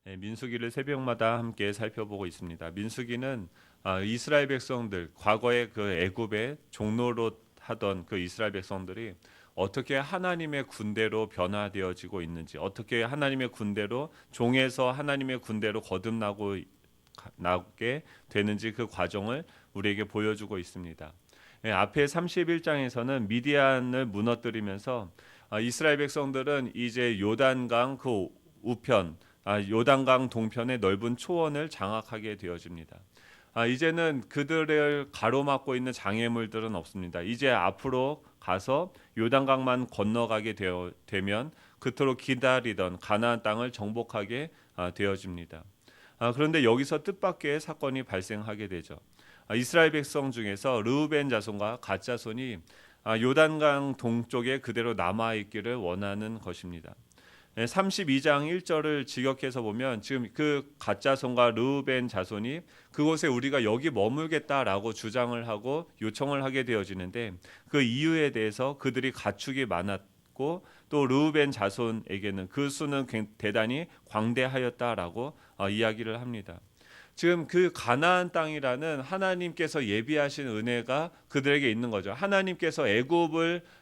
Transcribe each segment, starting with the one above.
민수기를 새벽마다 함께 살펴보고 있습니다. 민수기는 이스라엘 백성들, 과거에 그 애굽의 종로로 하던 그 이스라엘 백성들이 어떻게 하나님의 군대로 변화되어지고 있는지, 어떻게 하나님의 군대로 종에서 하나님의 군대로 거듭나고 나게 되는지 그 과정을 우리에게 보여주고 있습니다. 앞에 31장에서는 미디안을 무너뜨리면서 이스라엘 백성들은 이제 요단강 그 우편, 요단강 동편의 넓은 초원을 장악하게 되어집니다. 이제는 그들을 가로막고 있는 장애물들은 없습니다. 이제 앞으로 가서 요단강만 건너가게 되면 그토록 기다리던 가나안 땅을 정복하게 되어집니다. 그런데 여기서 뜻밖의 사건이 발생하게 되죠. 이스라엘 백성 중에서 르우벤 자손과 갓 자손이 요단강 동쪽에 그대로 남아 있기를 원하는 것입니다. 32장 1절을 직역해서 보면 지금 그 갓 자손과 르우벤 자손이 그곳에 우리가 여기 머물겠다라고 주장을 하고 요청을 하게 되어지는데 그 이유에 대해서 그들이 가축이 많았고 또 르우벤 자손에게는 그 수는 대단히 광대하였다라고 이야기를 합니다. 지금 그 가나안 땅이라는 하나님께서 예비하신 은혜가 그들에게 있는 거죠. 하나님께서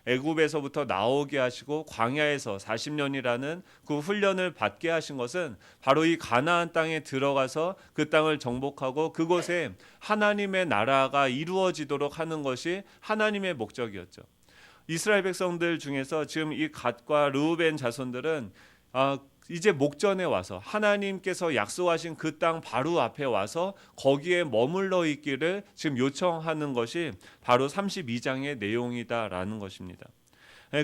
애굽에서부터 나오게 하시고 광야에서 40년이라는 그 훈련을 받게 하신 것은 바로 이 가나안 땅에 들어가서 그 땅을 정복하고 그곳에 하나님의 나라가 이루어지도록 하는 것이 하나님의 목적이었죠. 이스라엘 백성들 중에서 지금 이 갓과 르우벤 자손들은 이제 목전에 와서 하나님께서 약속하신 그 땅 바로 앞에 와서 거기에 머물러 있기를 지금 요청하는 것이 바로 32장의 내용이다라는 것입니다.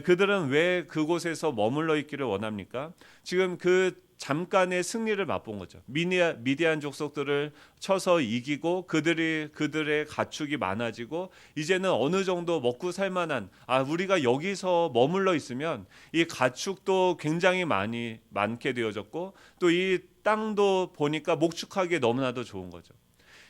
그들은 왜 그곳에서 머물러 있기를 원합니까? 지금 그 잠깐의 승리를 맛본 거죠. 미디안 족속들을 쳐서 이기고 그들의 가축이 많아지고 이제는 어느 정도 먹고 살만한 우리가 여기서 머물러 있으면 이 가축도 굉장히 많게 되어졌고 또 이 땅도 보니까 목축하기에 너무나도 좋은 거죠.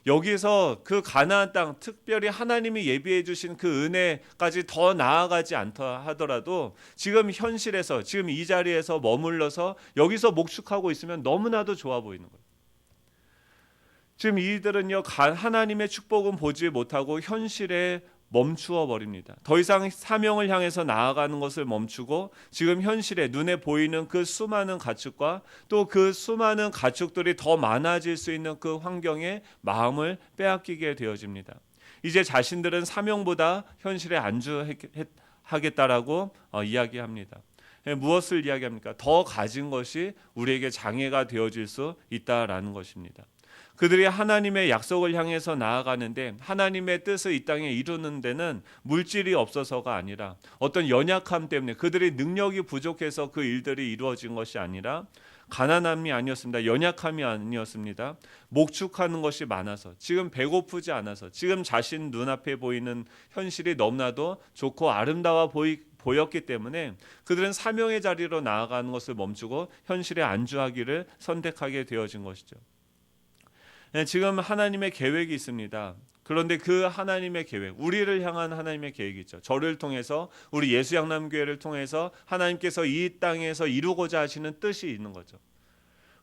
여기서 그 가나안 땅, 특별히 하나님이 예비해 주신 그 은혜까지 더 나아가지 않다 하더라도 지금 현실에서 지금 이 자리에서 머물러서 여기서 목축하고 있으면 너무나도 좋아 보이는 거예요. 지금 이들은요 하나님의 축복은 보지 못하고 현실에 멈추어 버립니다. 더 이상 사명을 향해서 나아가는 것을 멈추고 지금 현실에 눈에 보이는 그 수많은 가축과 또 그 수많은 가축들이 더 많아질 수 있는 그 환경에 마음을 빼앗기게 되어집니다. 이제 자신들은 사명보다 현실에 안주하겠다라고 이야기합니다. 무엇을 이야기합니까? 더 가진 것이 우리에게 장애가 되어질 수 있다라는 것입니다. 그들이 하나님의 약속을 향해서 나아가는데 하나님의 뜻을 이 땅에 이루는 데는 물질이 없어서가 아니라 어떤 연약함 때문에 그들의 능력이 부족해서 그 일들이 이루어진 것이 아니라 가난함이 아니었습니다. 연약함이 아니었습니다. 목축하는 것이 많아서 지금 배고프지 않아서 지금 자신 눈앞에 보이는 현실이 너무나도 좋고 아름다워 보였기 때문에 그들은 사명의 자리로 나아가는 것을 멈추고 현실에 안주하기를 선택하게 되어진 것이죠. 지금 하나님의 계획이 있습니다. 그런데 그 하나님의 계획, 우리를 향한 하나님의 계획이 있죠. 저를 통해서 우리 예수양남교회를 통해서 하나님께서 이 땅에서 이루고자 하시는 뜻이 있는 거죠.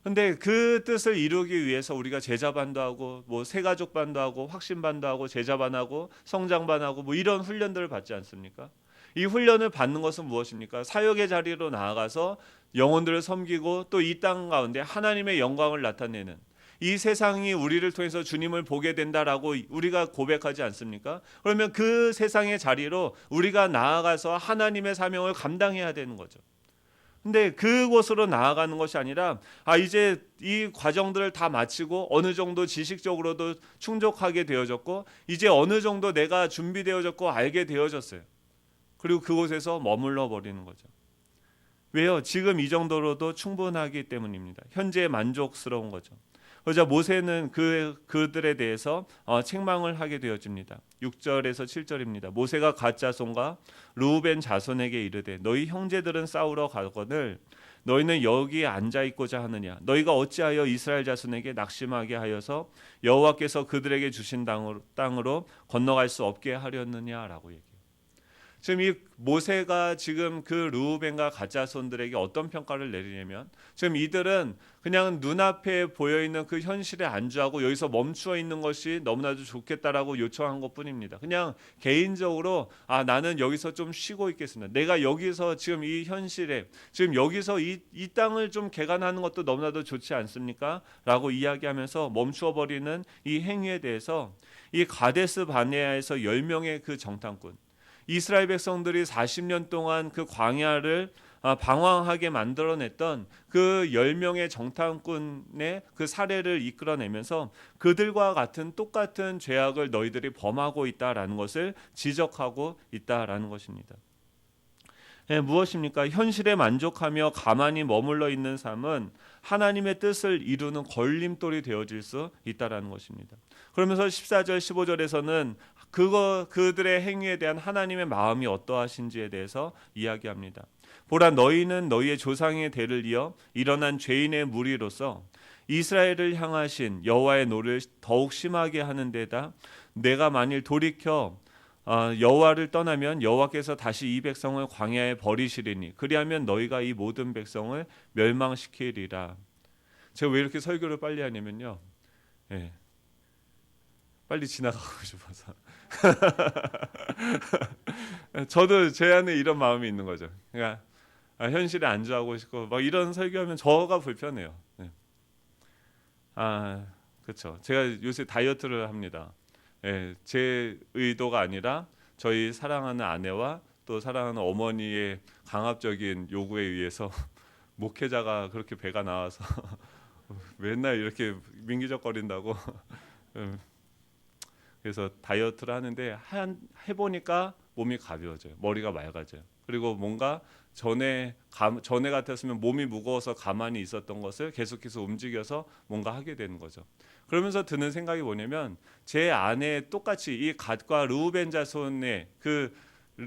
근데 그 뜻을 이루기 위해서 우리가 제자반도 하고 새가족반도 하고 확신반도 하고 제자반하고 성장반하고 이런 훈련들을 받지 않습니까? 이 훈련을 받는 것은 무엇입니까? 사역의 자리로 나아가서 영혼들을 섬기고 또 이 땅 가운데 하나님의 영광을 나타내는 이 세상이 우리를 통해서 주님을 보게 된다라고 우리가 고백하지 않습니까? 그러면 그 세상의 자리로 우리가 나아가서 하나님의 사명을 감당해야 되는 거죠. 근데 그곳으로 나아가는 것이 아니라 이제 이 과정들을 다 마치고 어느 정도 지식적으로도 충족하게 되어졌고 이제 어느 정도 내가 준비되어졌고 알게 되어졌어요. 그리고 그곳에서 머물러 버리는 거죠. 왜요? 지금 이 정도로도 충분하기 때문입니다. 현재 만족스러운 거죠. 그러자 모세는 그들에 대해서 책망을 하게 되어집니다. 6절에서 7절입니다. 모세가 갓 자손과 르우벤 자손에게 이르되 너희 형제들은 싸우러 가거늘 너희는 여기에 앉아 있고자 하느냐 너희가 어찌하여 이스라엘 자손에게 낙심하게 하여서 여호와께서 그들에게 주신 땅으로 건너갈 수 없게 하려느냐라고 얘기해요. 지금 이 모세가 지금 그 르우벤과 갓 자손들에게 어떤 평가를 내리냐면, 지금 이들은 그냥 눈앞에 보여 있는 그 현실에 안주하고 여기서 멈추어 있는 것이 너무나도 좋겠다라고 요청한 것뿐입니다. 그냥 개인적으로 나는 여기서 좀 쉬고 있겠습니다. 내가 여기서 지금 이 현실에 지금 여기서 이 땅을 좀 개간하는 것도 너무나도 좋지 않습니까? 라고 이야기하면서 멈추어 버리는 이 행위에 대해서 이 가데스 바네아에서 10명의 그 정탐꾼, 이스라엘 백성들이 40년 동안 그 광야를 방황하게 만들어냈던 그 10명의 정탐꾼의 그 사례를 이끌어내면서 그들과 같은 똑같은 죄악을 너희들이 범하고 있다라는 것을 지적하고 있다라는 것입니다. 무엇입니까? 현실에 만족하며 가만히 머물러 있는 삶은 하나님의 뜻을 이루는 걸림돌이 되어질 수 있다라는 것입니다. 그러면서 14절 15절에서는 그들의 행위에 대한 하나님의 마음이 어떠하신지에 대해서 이야기합니다. 보라, 너희는 너희의 조상의 대를 이어 일어난 죄인의 무리로서 이스라엘을 향하신 여호와의 노를 더욱 심하게 하는 데다 내가 만일 돌이켜 여호와를 떠나면 여호와께서 다시 이 백성을 광야에 버리시리니 그리하면 너희가 이 모든 백성을 멸망시키리라. 제가 왜 이렇게 설교를 빨리 하냐면요, 빨리 지나가고 싶어서. 저도 제 안에 이런 마음이 있는 거죠. 그러니까 현실에 안주하고 싶고 막 이런 설교하면 저가 불편해요. 그렇죠. 제가 요새 다이어트를 합니다. 제 의도가 아니라 저희 사랑하는 아내와 또 사랑하는 어머니의 강압적인 요구에 의해서 목회자가 그렇게 배가 나와서 맨날 이렇게 민기적거린다고 그래서 다이어트를 하는데 해보니까 몸이 가벼워져요. 머리가 맑아져요. 그리고 뭔가 전에 같았으면 몸이 무거워서 가만히 있었던 것을 계속해서 움직여서 뭔가 하게 되는 거죠. 그러면서 드는 생각이 뭐냐면 제 안에 똑같이 이 갓과 르우벤 자손의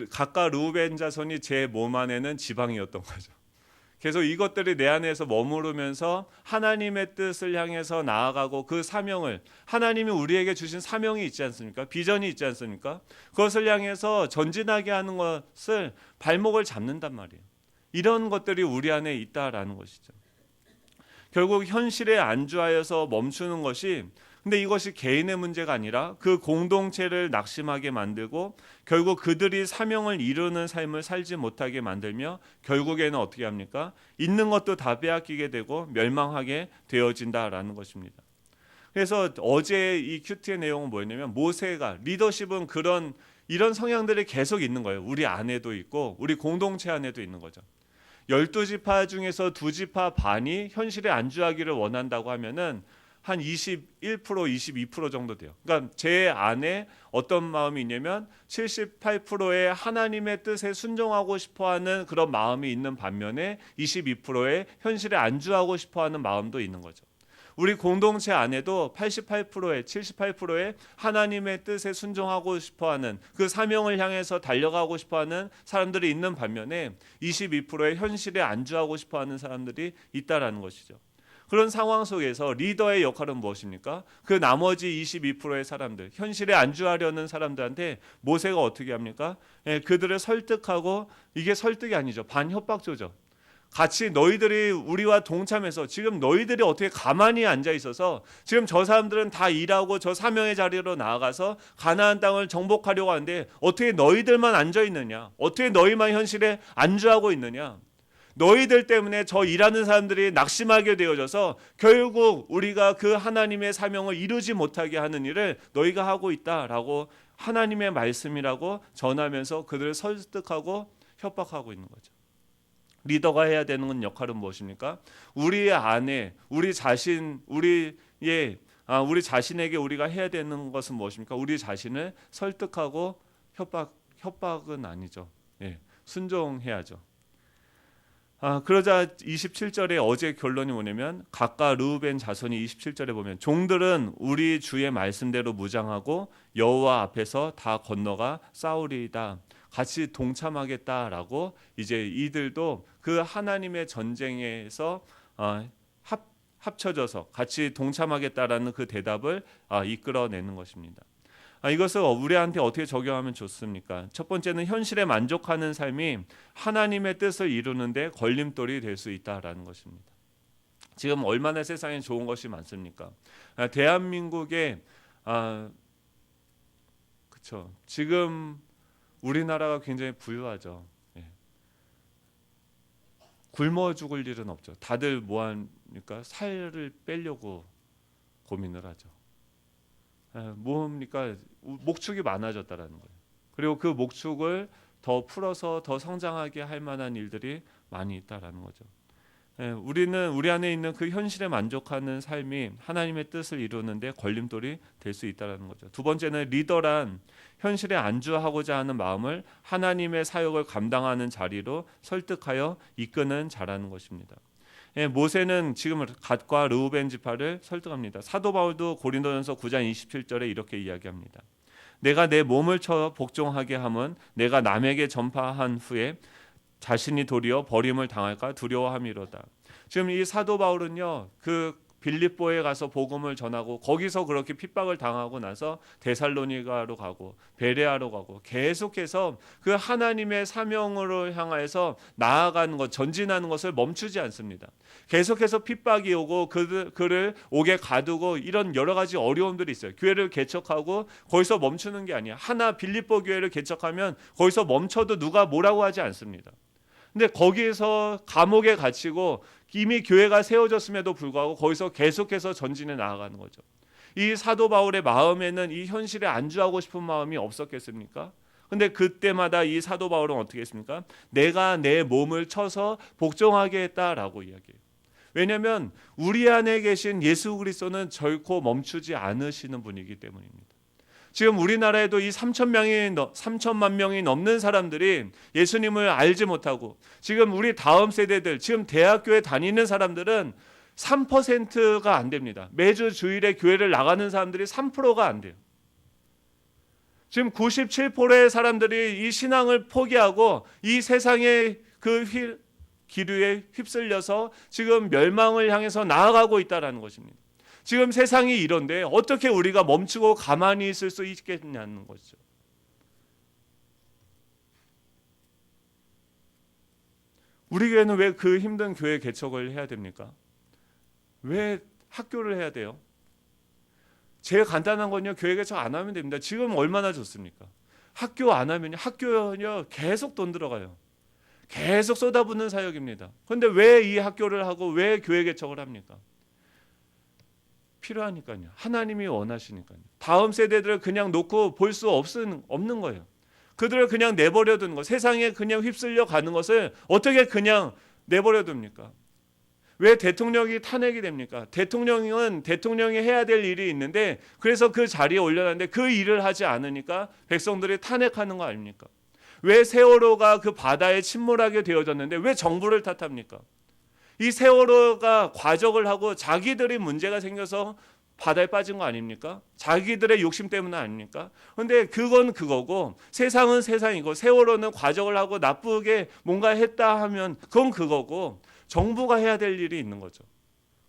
갓과 르우벤 자손이 제 몸 안에는 지방이었던 거죠. 계속 이것들이 내 안에서 머무르면서 하나님의 뜻을 향해서 나아가고 그 사명을, 하나님이 우리에게 주신 사명이 있지 않습니까? 비전이 있지 않습니까? 그것을 향해서 전진하게 하는 것을 발목을 잡는단 말이에요. 이런 것들이 우리 안에 있다라는 것이죠. 결국 현실에 안주하여서 멈추는 것이, 근데 이것이 개인의 문제가 아니라 그 공동체를 낙심하게 만들고 결국 그들이 사명을 이루는 삶을 살지 못하게 만들며 결국에는 어떻게 합니까? 있는 것도 다 빼앗기게 되고 멸망하게 되어진다라는 것입니다. 그래서 어제 이 큐티의 내용은 뭐였냐면, 모세가, 리더십은 이런 성향들이 계속 있는 거예요. 우리 안에도 있고 우리 공동체 안에도 있는 거죠. 12지파 중에서 2지파 반이 현실에 안주하기를 원한다고 하면은 한 21%, 22% 정도 돼요. 그러니까 제 안에 어떤 마음이 있냐면 78%의 하나님의 뜻에 순종하고 싶어하는 그런 마음이 있는 반면에 22%의 현실에 안주하고 싶어하는 마음도 있는 거죠. 우리 공동체 안에도 88%의 78%의 하나님의 뜻에 순종하고 싶어하는 그 사명을 향해서 달려가고 싶어하는 사람들이 있는 반면에 22%의 현실에 안주하고 싶어하는 사람들이 있다라는 것이죠. 그런 상황 속에서 리더의 역할은 무엇입니까? 그 나머지 22%의 사람들, 현실에 안주하려는 사람들한테 모세가 어떻게 합니까? 그들을 설득하고, 이게 설득이 아니죠. 반협박조죠. 같이 너희들이 우리와 동참해서 지금 너희들이 어떻게 가만히 앉아 있어서 지금 저 사람들은 다 일하고 저 사명의 자리로 나아가서 가나안 땅을 정복하려고 하는데 어떻게 너희들만 앉아 있느냐? 어떻게 너희만 현실에 안주하고 있느냐? 너희들 때문에 저 일하는 사람들이 낙심하게 되어져서 결국 우리가 그 하나님의 사명을 이루지 못하게 하는 일을 너희가 하고 있다라고 하나님의 말씀이라고 전하면서 그들을 설득하고 협박하고 있는 거죠. 리더가 해야 되는 역할은 무엇입니까? 우리 안에 우리 자신에게 우리가 해야 되는 것은 무엇입니까? 우리 자신을 설득하고 협박은 아니죠. 순종해야죠. 그러자 27절에 어제 결론이 뭐냐면, 갓과 르우벤 자손이 27절에 보면 종들은 우리 주의 말씀대로 무장하고 여호와 앞에서 다 건너가 싸우리이다. 같이 동참하겠다라고 이제 이들도 그 하나님의 전쟁에서 합쳐져서 같이 동참하겠다라는 그 대답을 이끌어내는 것입니다. 이것을 우리한테 어떻게 적용하면 좋습니까? 첫 번째는 현실에 만족하는 삶이 하나님의 뜻을 이루는데 걸림돌이 될 수 있다라는 것입니다. 지금 얼마나 세상에 좋은 것이 많습니까? 대한민국에 그렇죠. 지금 우리나라가 굉장히 부유하죠. 예. 굶어 죽을 일은 없죠. 다들 뭐합니까? 살을 빼려고 고민을 하죠. 뭡니까? 목축이 많아졌다라는 거예요. 그리고 그 목축을 더 풀어서 더 성장하게 할 만한 일들이 많이 있다라는 거죠. 우리는 우리 안에 있는 그 현실에 만족하는 삶이 하나님의 뜻을 이루는데 걸림돌이 될 수 있다는 거죠. 두 번째는 리더란 현실에 안주하고자 하는 마음을 하나님의 사역을 감당하는 자리로 설득하여 이끄는 자라는 것입니다. 모세는 지금 갓과 르우벤 지파를 설득합니다. 사도 바울도 고린도전서 9장 27절에 이렇게 이야기합니다. 내가 내 몸을 쳐 복종하게 함은 내가 남에게 전파한 후에 자신이 도리어 버림을 당할까 두려워함이로다. 지금 이 사도 바울은요, 그 빌립보에 가서 복음을 전하고 거기서 그렇게 핍박을 당하고 나서 데살로니가로 가고 베레아로 가고 계속해서 그 하나님의 사명으로 향해서 나아가는 것, 전진하는 것을 멈추지 않습니다. 계속해서 핍박이 오고 그를 옥에 가두고 이런 여러 가지 어려움들이 있어요. 교회를 개척하고 거기서 멈추는 게 아니야. 하나 빌립보 교회를 개척하면 거기서 멈춰도 누가 뭐라고 하지 않습니다. 근데 거기에서 감옥에 갇히고 이미 교회가 세워졌음에도 불구하고 거기서 계속해서 전진해 나아가는 거죠. 이 사도 바울의 마음에는 이 현실에 안주하고 싶은 마음이 없었겠습니까? 근데 그때마다 이 사도 바울은 어떻게 했습니까? 내가 내 몸을 쳐서 복종하게 했다라고 이야기해요. 왜냐하면 우리 안에 계신 예수 그리스도는 결코 멈추지 않으시는 분이기 때문입니다. 지금 우리나라에도 이 3천만 명이 넘는 사람들이 예수님을 알지 못하고 지금 우리 다음 세대들, 지금 대학교에 다니는 사람들은 3%가 안 됩니다. 매주 주일에 교회를 나가는 사람들이 3%가 안 돼요. 지금 97%의 사람들이 이 신앙을 포기하고 이 세상의 그 기류에 휩쓸려서 지금 멸망을 향해서 나아가고 있다는 것입니다. 지금 세상이 이런데 어떻게 우리가 멈추고 가만히 있을 수 있겠냐는 거죠. 우리 교회는 왜 그 힘든 교회 개척을 해야 됩니까? 왜 학교를 해야 돼요? 제일 간단한 건요, 교회 개척 안 하면 됩니다. 지금 얼마나 좋습니까? 학교 안 하면요, 학교는요 계속 돈 들어가요. 계속 쏟아붓는 사역입니다. 그런데 왜 이 학교를 하고 왜 교회 개척을 합니까? 필요하니까요. 하나님이 원하시니까요. 다음 세대들을 그냥 놓고 볼 수 없는 거예요. 그들을 그냥 내버려 두는 거, 세상에 그냥 휩쓸려 가는 것을 어떻게 그냥 내버려 둡니까? 왜 대통령이 탄핵이 됩니까? 대통령은 대통령이 해야 될 일이 있는데 그래서 그 자리에 올려놨는데 그 일을 하지 않으니까 백성들이 탄핵하는 거 아닙니까? 왜 세월호가 그 바다에 침몰하게 되어졌는데 왜 정부를 탓합니까? 이 세월호가 과적을 하고 자기들이 문제가 생겨서 바다에 빠진 거 아닙니까? 자기들의 욕심 때문 아닙니까? 그런데 그건 그거고 세상은 세상이고 세월호는 과적을 하고 나쁘게 뭔가 했다 하면 그건 그거고 정부가 해야 될 일이 있는 거죠.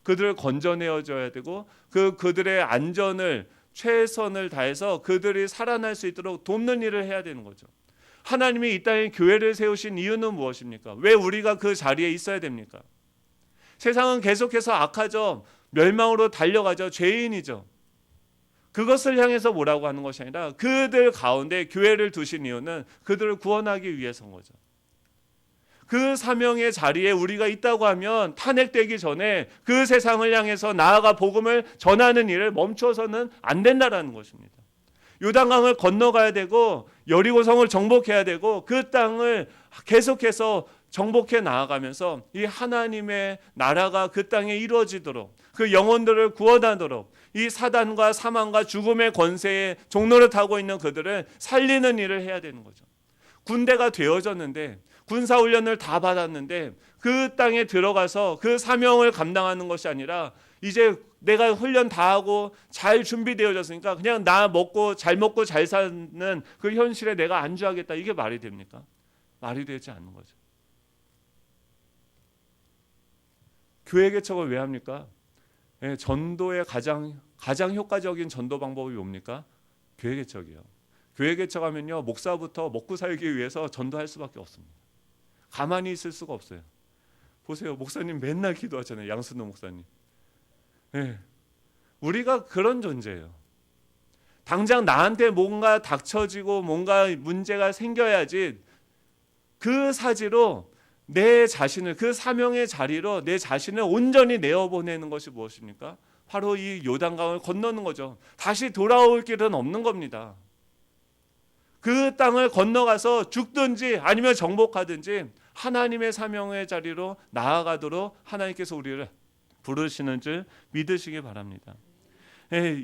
그들을 건져내어줘야 되고 그들의 안전을 최선을 다해서 그들이 살아날 수 있도록 돕는 일을 해야 되는 거죠. 하나님이 이 땅에 교회를 세우신 이유는 무엇입니까? 왜 우리가 그 자리에 있어야 됩니까? 세상은 계속해서 악하죠. 멸망으로 달려가죠. 죄인이죠. 그것을 향해서 뭐라고 하는 것이 아니라 그들 가운데 교회를 두신 이유는 그들을 구원하기 위해서인 거죠. 그 사명의 자리에 우리가 있다고 하면 탄핵되기 전에 그 세상을 향해서 나아가 복음을 전하는 일을 멈춰서는 안 된다는 것입니다. 요단강을 건너가야 되고 여리고성을 정복해야 되고 그 땅을 계속해서 정복해 나아가면서 이 하나님의 나라가 그 땅에 이루어지도록 그 영혼들을 구원하도록 이 사단과 사망과 죽음의 권세에 종로를 타고 있는 그들을 살리는 일을 해야 되는 거죠. 군대가 되어졌는데 군사훈련을 다 받았는데 그 땅에 들어가서 그 사명을 감당하는 것이 아니라 이제 내가 훈련 다 하고 잘 준비되어졌으니까 그냥 나 먹고 잘 사는 그 현실에 내가 안주하겠다. 이게 말이 됩니까? 말이 되지 않는 거죠. 교회 개척을 왜 합니까? 전도의 가장 효과적인 전도 방법이 뭡니까? 교회 개척이요. 교회 개척하면요, 목사부터 먹고 살기 위해서 전도할 수밖에 없습니다. 가만히 있을 수가 없어요. 보세요, 목사님 맨날 기도하잖아요. 양순호 목사님. 네. 우리가 그런 존재예요. 당장 나한테 뭔가 닥쳐지고 뭔가 문제가 생겨야지 그 사지로 내 자신을, 그 사명의 자리로 내 자신을 온전히 내어보내는 것이 무엇입니까? 바로 이 요단강을 건너는 거죠. 다시 돌아올 길은 없는 겁니다. 그 땅을 건너가서 죽든지 아니면 정복하든지 하나님의 사명의 자리로 나아가도록 하나님께서 우리를 부르시는 줄 믿으시기 바랍니다.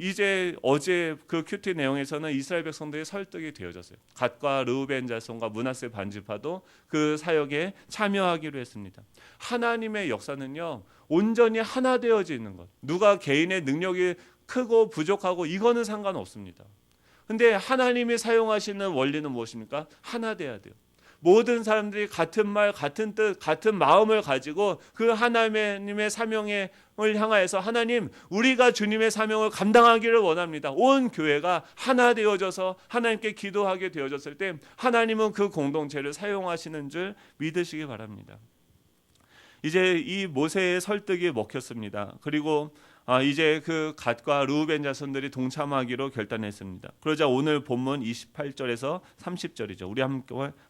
이제 어제 그 큐티 내용에서는 이스라엘 백성들이 설득이 되어졌어요. 갓과 르우벤 자손과 므낫세 반지파도 그 사역에 참여하기로 했습니다. 하나님의 역사는요, 온전히 하나 되어지는 것. 누가 개인의 능력이 크고 부족하고 이거는 상관없습니다. 근데 하나님이 사용하시는 원리는 무엇입니까? 하나 돼야 돼요. 모든 사람들이 같은 말, 같은 뜻, 같은 마음을 가지고 그 하나님의 사명을 향하여서 하나님, 우리가 주님의 사명을 감당하기를 원합니다. 온 교회가 하나 되어져서 하나님께 기도하게 되어졌을 때 하나님은 그 공동체를 사용하시는 줄 믿으시기 바랍니다. 이제 이 모세의 설득이 먹혔습니다. 그리고 이제 그 갓과 르우벤 자손들이 동참하기로 결단했습니다. 그러자 오늘 본문 28절에서 30절이죠. 우리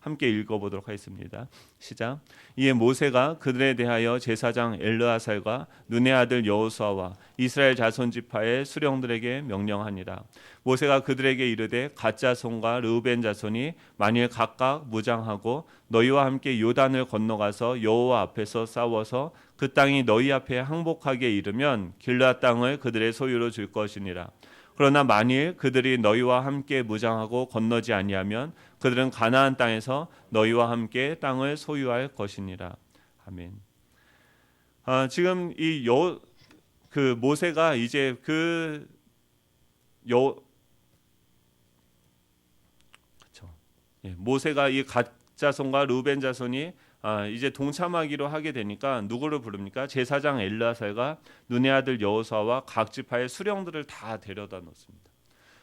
함께 읽어보도록 하겠습니다. 시작. 이에 모세가 그들에 대하여 제사장 엘르아살과 눈의 아들 여호수아와 이스라엘 자손 지파의 수령들에게 명령하니라. 모세가 그들에게 이르되 갓 자손과 르우벤 자손이 만일 각각 무장하고 너희와 함께 요단을 건너가서 여호와 앞에서 싸워서 그 땅이 너희 앞에 항복하게 이르면 길르앗 땅을 그들의 소유로 줄 것이니라. 그러나 만일 그들이 너희와 함께 무장하고 건너지 아니하면 그들은 가나안 땅에서 너희와 함께 땅을 소유할 것이니라. 아멘. 지금 이 모세가 이제 모세가 이 갓 자손과 르우벤 자손이 이제 동참하기로 하게 되니까 누구를 부릅니까? 제사장 엘르아살과 눈의 아들 여호수아와 각 지파의 수령들을 다 데려다 놓습니다.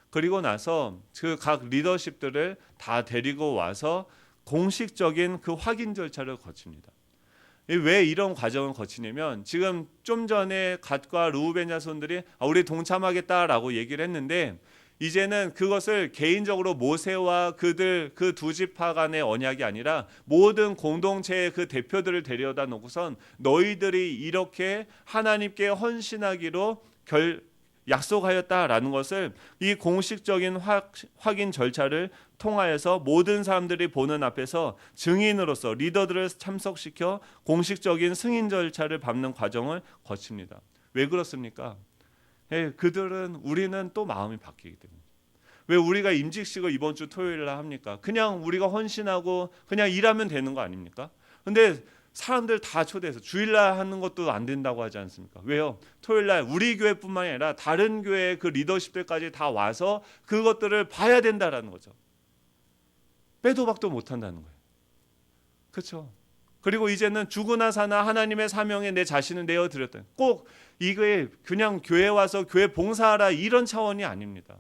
그리고 나서 그 각 리더십들을 다 데리고 와서 공식적인 그 확인 절차를 거칩니다. 왜 이런 과정을 거치냐면 지금 좀 전에 갓과 르우벤 자손들이 우리 동참하겠다라고 얘기를 했는데 이제는 그것을 개인적으로 모세와 그들 그 두 지파 간의 언약이 아니라 모든 공동체의 그 대표들을 데려다 놓고선 너희들이 이렇게 하나님께 헌신하기로 약속하였다라는 것을 이 공식적인 확인 절차를 통하여서 모든 사람들이 보는 앞에서 증인으로서 리더들을 참석시켜 공식적인 승인 절차를 밟는 과정을 거칩니다. 왜 그렇습니까? 우리는 또 마음이 바뀌기 때문에. 왜 우리가 임직식을 이번 주 토요일 날 합니까? 그냥 우리가 헌신하고 그냥 일하면 되는 거 아닙니까? 근데 사람들 다 초대해서 주일날 하는 것도 안 된다고 하지 않습니까? 왜요? 토요일날 우리 교회뿐만 아니라 다른 교회의 그 리더십들까지 다 와서 그것들을 봐야 된다라는 거죠. 빼도 박도 못한다는 거예요. 그렇죠? 그리고 이제는 죽으나 사나 하나님의 사명에 내 자신을 내어드렸다. 꼭 이게 그냥 교회 와서 교회 봉사하라 이런 차원이 아닙니다.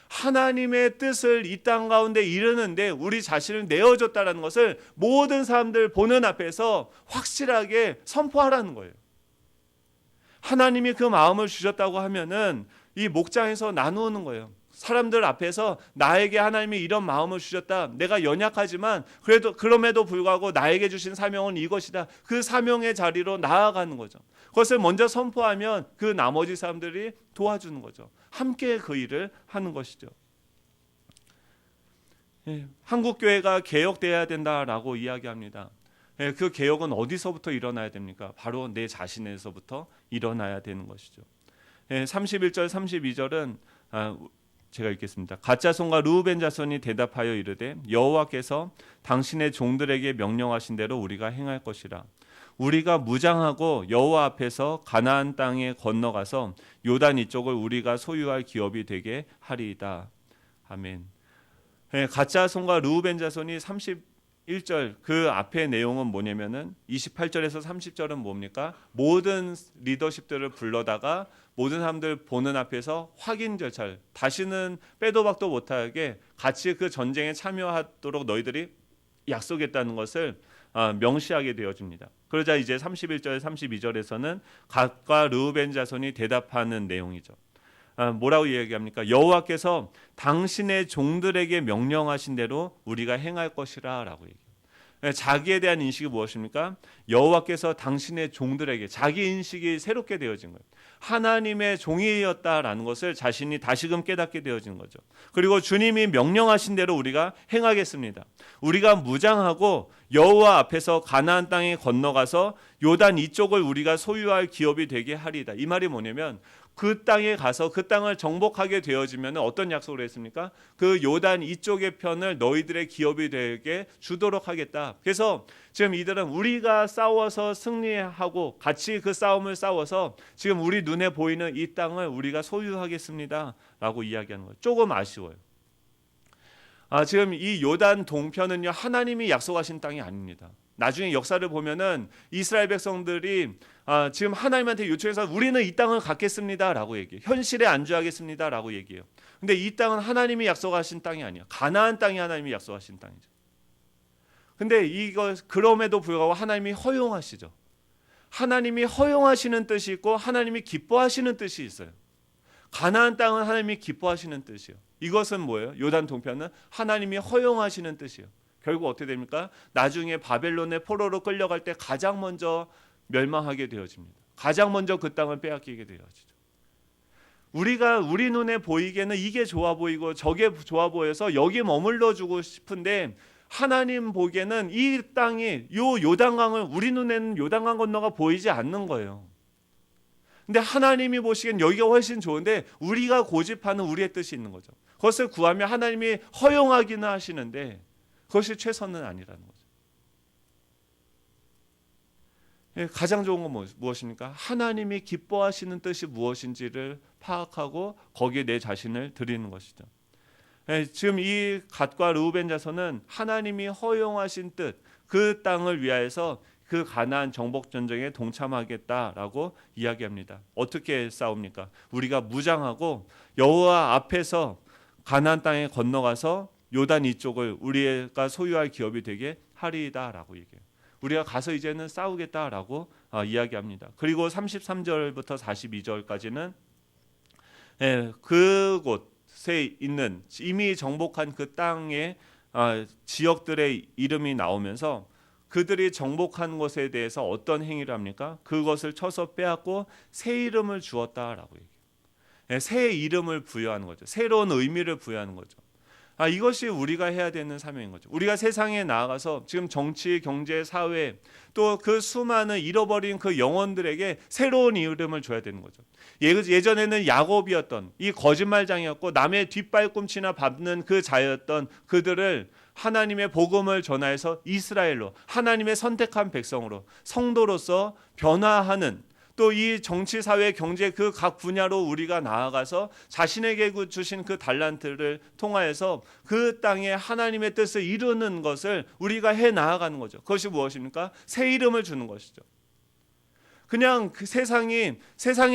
하나님의 뜻을 이 땅 가운데 이루는데 우리 자신을 내어줬다는 것을 모든 사람들 보는 앞에서 확실하게 선포하라는 거예요. 하나님이 그 마음을 주셨다고 하면은 이 목장에서 나누는 거예요. 사람들 앞에서 나에게 하나님이 이런 마음을 주셨다. 내가 연약하지만 그럼에도 불구하고 나에게 주신 사명은 이것이다. 그 사명의 자리로 나아가는 거죠. 그것을 먼저 선포하면 그 나머지 사람들이 도와주는 거죠. 함께 그 일을 하는 것이죠. 한국 교회가 개혁돼야 된다라고 이야기합니다. 그 개혁은 어디서부터 일어나야 됩니까? 바로 내 자신에서부터 일어나야 되는 것이죠. 31절 32절은 제가 읽겠습니다. 갓 자손과 르우벤 자손이 대답하여 이르되 여호와께서 당신의 종들에게 명령하신 대로 우리가 행할 것이라. 우리가 무장하고 여호와 앞에서 가나안 땅에 건너가서 요단 이쪽을 우리가 소유할 기업이 되게 하리이다. 아멘. 갓 자손과 르우벤 자손이 31절 그 앞의 내용은 뭐냐면은 28절에서 30절은 뭡니까? 모든 리더십들을 불러다가 모든 사람들 보는 앞에서 확인 절차를 다시는 빼도 박도 못하게 같이 그 전쟁에 참여하도록 너희들이 약속했다는 것을 명시하게 되어집니다. 그러자 이제 31절 32절에서는 gad과 르우벤 자손이 대답하는 내용이죠. 뭐라고 이야기합니까? 여호와께서 당신의 종들에게 명령하신 대로 우리가 행할 것이라 라고 얘기해요. 자기에 대한 인식이 무엇입니까? 여호와께서 당신의 종들에게 자기 인식이 새롭게 되어진 거예요. 하나님의 종이었다라는 것을 자신이 다시금 깨닫게 되어진 거죠. 그리고 주님이 명령하신 대로 우리가 행하겠습니다. 우리가 무장하고 여호와 앞에서 가나안 땅에 건너가서 요단 이쪽을 우리가 소유할 기업이 되게 하리이다. 이 말이 뭐냐면 그 땅에 가서 그 땅을 정복하게 되어지면 어떤 약속을 했습니까? 그 요단 이쪽의 편을 너희들의 기업이 되게 주도록 하겠다. 그래서 지금 이들은 우리가 싸워서 승리하고 같이 그 싸움을 싸워서 지금 우리 눈에 보이는 이 땅을 우리가 소유하겠습니다 라고 이야기하는 거예요. 조금 아쉬워요. 지금 이 요단 동편은요, 하나님이 약속하신 땅이 아닙니다. 나중에 역사를 보면은 이스라엘 백성들이 지금 하나님한테 요청해서 우리는 이 땅을 갖겠습니다라고 얘기해요. 현실에 안주하겠습니다라고 얘기해요. 근데 이 땅은 하나님이 약속하신 땅이 아니야. 가나안 땅이 하나님이 약속하신 땅이죠. 근데 이거 그럼에도 불구하고 하나님이 허용하시죠. 하나님이 허용하시는 뜻이 있고 하나님이 기뻐하시는 뜻이 있어요. 가나안 땅은 하나님이 기뻐하시는 뜻이에요. 이것은 뭐예요? 요단 동편은 하나님이 허용하시는 뜻이에요. 결국 어떻게 됩니까? 나중에 바벨론의 포로로 끌려갈 때 가장 먼저 멸망하게 되어집니다. 가장 먼저 그 땅을 빼앗기게 되어지죠. 우리 눈에 보이기에는 이게 좋아 보이고 저게 좋아 보여서 여기 머물러 주고 싶은데 하나님 보기에는 이 땅이 요단강을 우리 눈에는 요단강 건너가 보이지 않는 거예요. 근데 하나님이 보시기엔 여기가 훨씬 좋은데 우리가 고집하는 우리의 뜻이 있는 거죠. 그것을 구하면 하나님이 허용하기는 하시는데 그것이 최선은 아니라는 거죠. 가장 좋은 건 무엇입니까? 하나님이 기뻐하시는 뜻이 무엇인지를 파악하고 거기에 내 자신을 드리는 것이죠. 지금 이 갓과 르우벤 자손은 하나님이 허용하신 뜻, 그 땅을 위하여서 그 가나안 정복 전쟁에 동참하겠다라고 이야기합니다. 어떻게 싸웁니까? 우리가 무장하고 여호와 앞에서 가나안 땅에 건너가서 요단 이쪽을 우리가 소유할 기업이 되게 하리이다라고 얘기해요. 우리가 가서 이제는 싸우겠다라고 이야기합니다. 그리고 33절부터 42절까지는 그곳에 있는 이미 정복한 그 땅의 지역들의 이름이 나오면서 그들이 정복한 것에 대해서 어떤 행위를 합니까? 그것을 쳐서 빼앗고 새 이름을 주었다라고 얘기해요. 새 이름을 부여하는 거죠. 새로운 의미를 부여하는 거죠. 이것이 우리가 해야 되는 사명인 거죠. 우리가 세상에 나아가서 지금 정치, 경제, 사회 또 그 수많은 잃어버린 그 영혼들에게 새로운 이름을 줘야 되는 거죠. 예전에는 야곱이었던 이 거짓말장이었고 남의 뒷발꿈치나 밟는 그 자였던 그들을 하나님의 복음을 전하여서 이스라엘로 하나님의 선택한 백성으로 성도로서 변화하는 또 이 정치, 사회, 경제 그 각 분야로 우리가 나아가서 자신에게 주신 그 달란트를 통하여서 그 땅에 하나님의 뜻을 이루는 것을 우리가 해 나아가는 거죠. 그것이 무엇입니까? 새 이름을 주는 것이죠. 그냥 그 세상의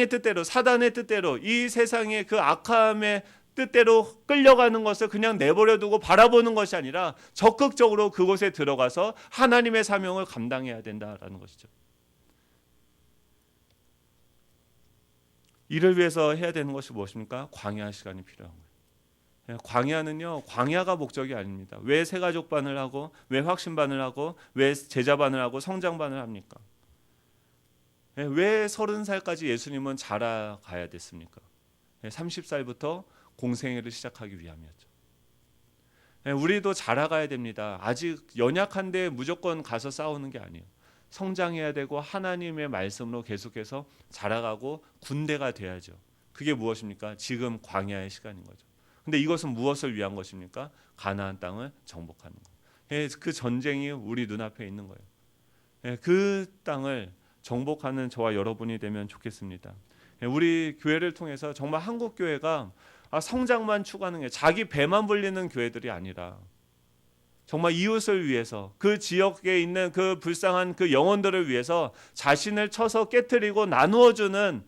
뜻대로 사단의 뜻대로 이 세상의 그 악함의 뜻대로 끌려가는 것을 그냥 내버려 두고 바라보는 것이 아니라 적극적으로 그곳에 들어가서 하나님의 사명을 감당해야 된다라는 것이죠. 이를 위해서 해야 되는 것이 무엇입니까? 광야 시간이 필요한 거예요. 광야는요, 광야가 목적이 아닙니다. 왜 새가족반을 하고 왜 확신반을 하고 왜 제자반을 하고 성장반을 합니까? 왜 30살까지 예수님은 자라가야 됐습니까? 30살부터 공생애를 시작하기 위함이었죠. 우리도 자라가야 됩니다. 아직 연약한데 무조건 가서 싸우는 게 아니에요. 성장해야 되고 하나님의 말씀으로 계속해서 자라가고 군대가 돼야죠. 그게 무엇입니까? 지금 광야의 시간인 거죠. 근데 이것은 무엇을 위한 것입니까? 가나안 땅을 정복하는 거. 그 전쟁이 우리 눈앞에 있는 거예요. 그 땅을 정복하는 저와 여러분이 되면 좋겠습니다. 우리 교회를 통해서 정말 한국 교회가 성장만 추구하는 게 자기 배만 불리는 교회들이 아니라 정말 이웃을 위해서, 그 지역에 있는 그 불쌍한 그 영혼들을 위해서 자신을 쳐서 깨뜨리고 나누어 주는,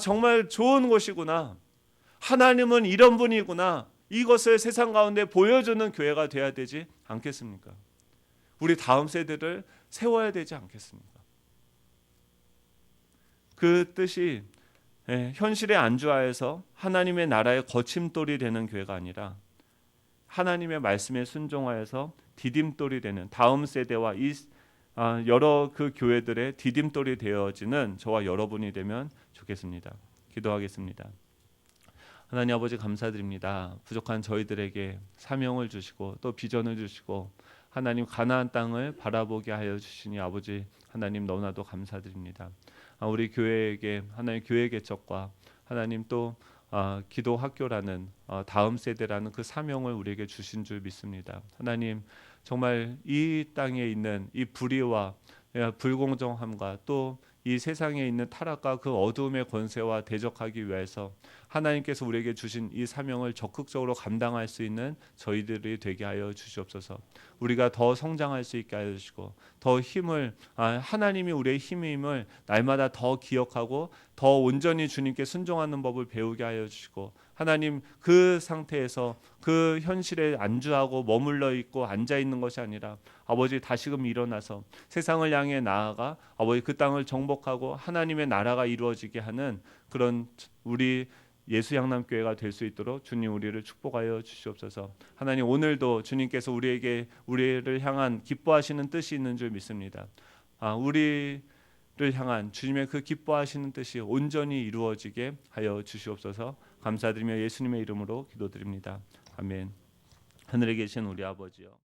정말 좋은 곳이구나, 하나님은 이런 분이구나, 이것을 세상 가운데 보여주는 교회가 돼야 되지 않겠습니까? 우리 다음 세대를 세워야 되지 않겠습니까? 그 뜻이 현실의 안주하에서 하나님의 나라의 거침돌이 되는 교회가 아니라 하나님의 말씀에 순종하여서 디딤돌이 되는 다음 세대와 여러 그 교회들의 디딤돌이 되어지는 저와 여러분이 되면 좋겠습니다. 기도하겠습니다. 하나님 아버지, 감사드립니다. 부족한 저희들에게 사명을 주시고 또 비전을 주시고 하나님 가나안 땅을 바라보게 하여 주시니 아버지 하나님 너무나도 감사드립니다. 우리 교회에게 하나님 교회 개척과 하나님 또 기도 학교라는 다음 세대라는 그 사명을 우리에게 주신 줄 믿습니다. 하나님 정말 이 땅에 있는 이 불의와 불공정함과 또 이 세상에 있는 타락과 그 어두움의 권세와 대적하기 위해서 하나님께서 우리에게 주신 이 사명을 적극적으로 감당할 수 있는 저희들이 되게 하여 주시옵소서. 우리가 더 성장할 수 있게 하여 주시고 더 힘을 하나님이 우리의 힘임을 날마다 더 기억하고 더 온전히 주님께 순종하는 법을 배우게 하여 주시고 하나님 그 상태에서 그 현실에 안주하고 머물러 있고 앉아 있는 것이 아니라 아버지 다시금 일어나서 세상을 향해 나아가 아버지 그 땅을 정복하고 하나님의 나라가 이루어지게 하는 그런 우리 예수양남교회가 될 수 있도록 주님 우리를 축복하여 주시옵소서. 하나님 오늘도 주님께서 우리를 향한 기뻐하시는 뜻이 있는 줄 믿습니다. 우리를 향한 주님의 그 기뻐하시는 뜻이 온전히 이루어지게 하여 주시옵소서. 감사드리며 예수님의 이름으로 기도드립니다. 아멘. 하늘에 계신 우리 아버지요.